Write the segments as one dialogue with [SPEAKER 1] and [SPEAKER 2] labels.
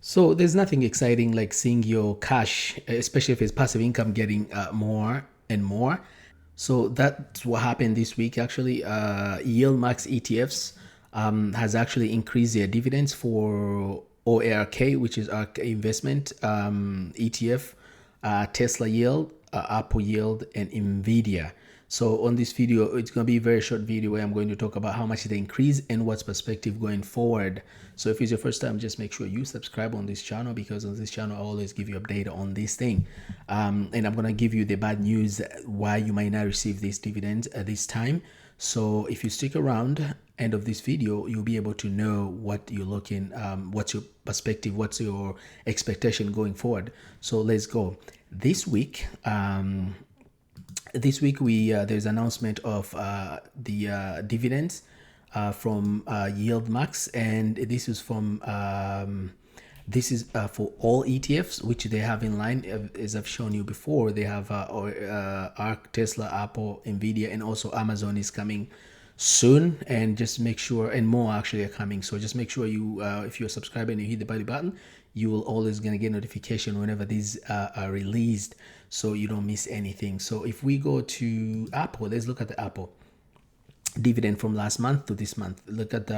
[SPEAKER 1] So there's nothing exciting like seeing your cash, especially if it's passive income, getting more and more. So that's what happened this week. Actually, YieldMax ETFs has actually increased their dividends for OARK, which is our investment ETF, Tesla Yield, Apple Yield, and Nvidia. So on this video, it's going to be a very short video where I'm going to talk about how much they increase and what's perspective going forward. So if it's your first time, just make sure you subscribe on this channel, because on this channel I always give you update on this thing. And I'm going to give you the bad news why you might not receive these dividends at this time. So if you stick around end of this video, you'll be able to know what you're looking, what's your perspective, what's your expectation going forward. So let's go. This week we there's announcement of the dividends from YieldMax, and this is for all ETFs which they have in line. As I've shown you before, they have ARK, Tesla, Apple, Nvidia, and also Amazon is coming soon. And just make sure, and more actually are coming, so just make sure you if you're subscribed and you hit the belly button, you will always gonna get notification whenever these are released, so you don't miss anything. So if we go to Apple, let's look at the Apple dividend from last month to this month. Look at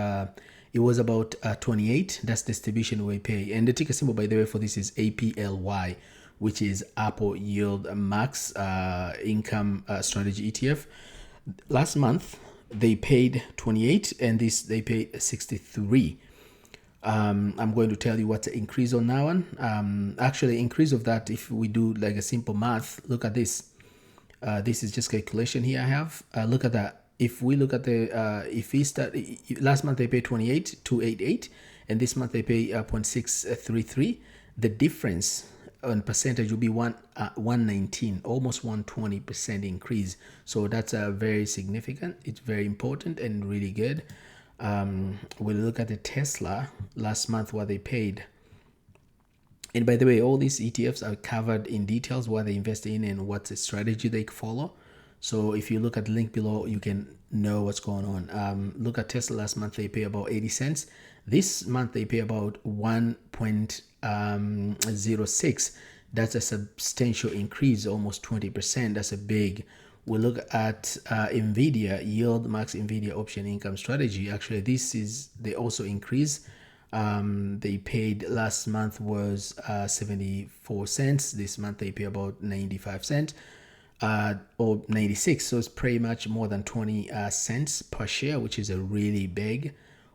[SPEAKER 1] it was about 28. That's distribution we pay, and the ticker symbol, by the way, for this is APLY, which is Apple Yield Max Income Strategy ETF. Last month they paid 28, and this they paid 63. I'm going to tell you what the increase on that one. Actually, increase of that, if we do like a simple math, look at this. This is just calculation here I have. Look at that. If we look at the, if we start, last month they paid 28,288, and this month they pay 0.633. The difference on percentage will be 119, almost 120% increase. So that's very significant. It's very important and really good. We'll look at the Tesla last month, what they paid. And by the way, all these ETFs are covered in details, what they invest in and what's the strategy they follow. So if you look at the link below, you can know what's going on. Look at Tesla last month, they pay about 80 cents. This month they pay about 1.06. That's a substantial increase, almost 20%. That's a big. We look at Nvidia, YieldMax Nvidia Option Income Strategy. Actually, this is, they also increase. They paid last month was 74 cents. This month they pay about 95 cents. Or 96, so it's pretty much more than 20 cents per share, which is a really big.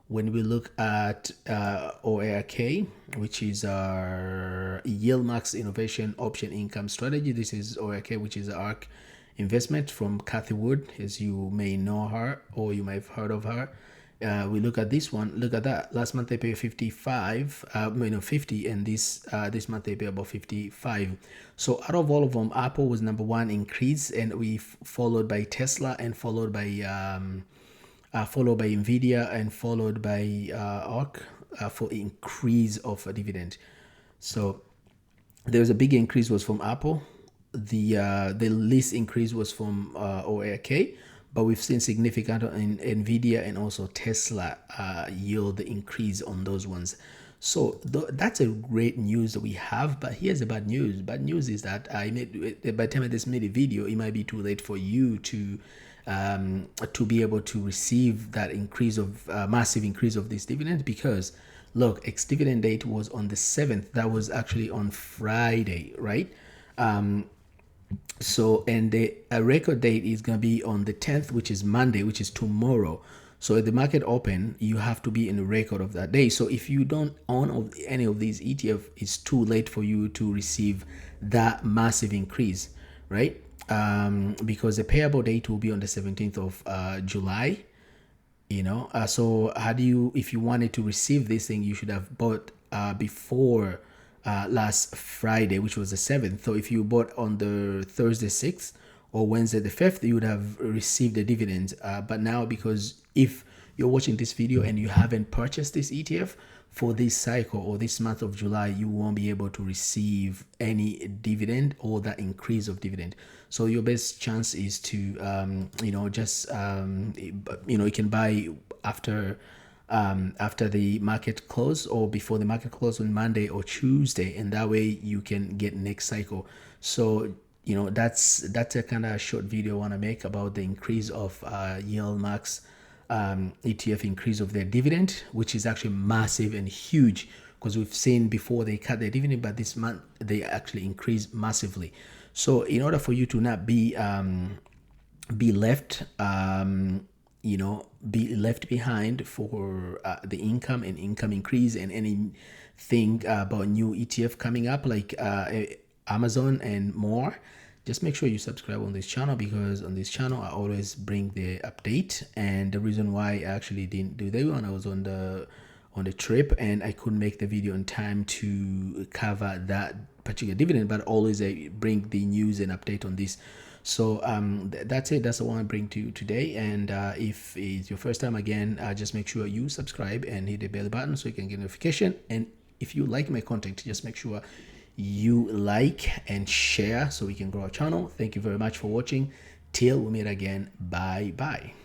[SPEAKER 1] When we look at OARK, which is our YieldMax Innovation Option Income Strategy, this is OARK, which is ARK investment from Cathy Wood, as you may know her or you may have heard of her. We look at this one. Look at that. Last month they pay 55, 50, and this month they pay about 55. So out of all of them, Apple was number one increase, and we followed by Tesla, and followed by Nvidia, and followed by ARK for increase of a dividend. So there's a big increase was from Apple. The least increase was from OARK. But we've seen significant in Nvidia and also Tesla yield increase on those ones. So that's a great news that we have. But here's the bad news. Bad news is that by the time I just made a video, it might be too late for you to be able to receive that increase of massive increase of this dividend, because look, ex-dividend date was on the 7th. That was actually on Friday, right? So, and the record date is going to be on the 10th, which is Monday, which is tomorrow. So at the market open, you have to be in the record of that day. So if you don't own any of these ETF, it's too late for you to receive that massive increase, right? Because the payable date will be on the 17th of July. So how do you, if you wanted to receive this thing, you should have bought before last Friday, which was the 7th. So if you bought on the Thursday 6th or Wednesday the 5th, you would have received the dividends. But now, because if you're watching this video and you haven't purchased this ETF for this cycle or this month of July, you won't be able to receive any dividend or that increase of dividend. So your best chance is to, you can buy after after the market close or before the market close on Monday or Tuesday, and that way you can get next cycle. So that's a kind of short video I want to make about the increase of YieldMax ETF, increase of their dividend, which is actually massive and huge, because we've seen before they cut their dividend, but this month they actually increased massively. So in order for you to not be left be left behind for the income and income increase and anything about new ETF coming up, like Amazon and more, just make sure you subscribe on this channel, because on this channel I always bring the update. And the reason why I actually didn't do that one, I was on the trip and I couldn't make the video in time to cover that particular dividend, but always I bring the news and update on this. So that's it. That's what I want to bring to you today. And if it's your first time, again, just make sure you subscribe and hit the bell button so you can get notification. And if you like my content, just make sure you like and share so we can grow our channel. Thank you very much for watching. Till we meet again. Bye bye.